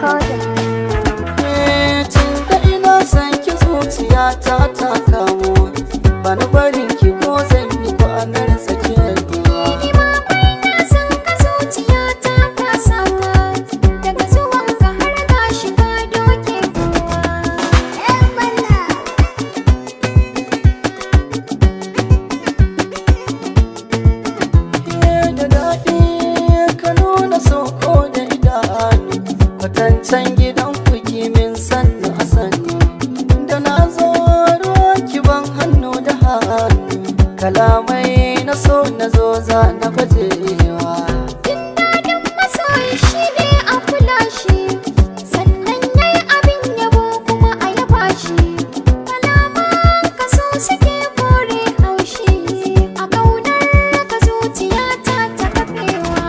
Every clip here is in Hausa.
recording. Tun da ina son ki zuciyata ta kamu, bani barin ki ko zan yi kwanar tsakiyar ruwa. Ni ma bai na son ka zuciyata ta samu, daga zuwanka har na shiga doke kuwa. Da daɗi ka nuna soko da idanu, kwatancan gidan kuki min sannu a sannu. Da na zo ruwa ki ban hannu da hannu, kalamai na so na zo za na bajewa. Jin daɗin masoyi shi ne a kula shi, sannan yayi abin yabo kuma a yaba shi. Kalaman ka so suke kore haushi, a ƙaunar ka zuciyata ta kafewa.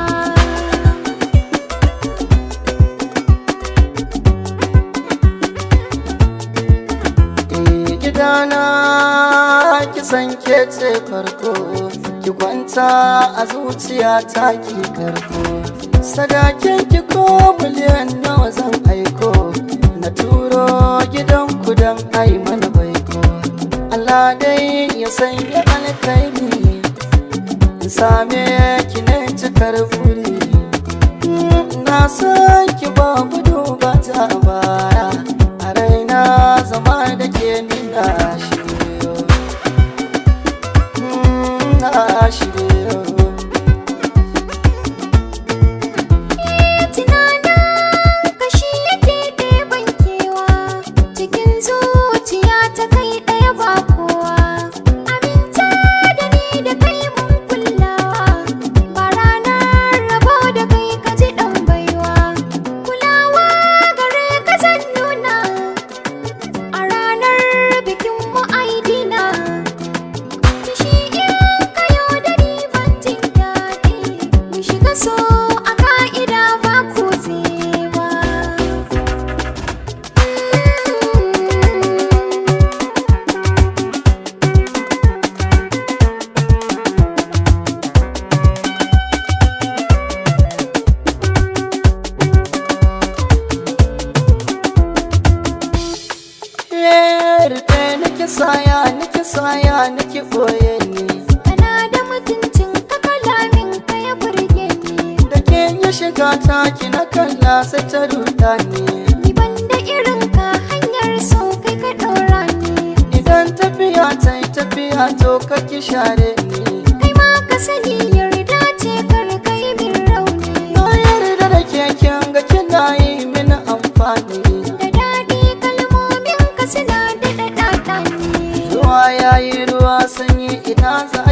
Gidana ki san ke ce farko, ki kwanta a zuciyata ki karko. Sadakin ki ko miliyan nawa zan aiko, na turo gidanku don ai mana baiko. Allah dai ya sanya alkairi, in same ki ne cikar buri. Na san ki ba gudu ba ta baya, a raina zama da ke nuna shiryo, na shiryo. Tunanin kashi yake ɗeban kewa, cikin zuciya ta kai ɗaya ba kowa. Aminta da ni da kai mun kullawa, ba ranar rabo da kai ka ji ɗan baiwa. Kulawa gare ka zan nuna, a ranar bikin mu aidina. Kishi in kayo da ni ban jin daɗi, mu shiga so a ka'ida ba kutsewa. Rufe niki saya niki boye ni, Kana da mutuncin ka kalamin ka ya burge ni. da ke ya shiga taki na kalla sai ta ruɗa ni. Ni ban da irin ka hanyar so kai ka ɗora ni. Idan tafiya ta yi tafiya to ka ki share ni. Kai ma ka sani yarda ce kar kai min rauni. Na yarda da ke kin ga kina yi mini amfani. Da daɗi kalmomin ka suna daɗa ɗaɗa ni. Ruwa yayi ruwa sanyi ina za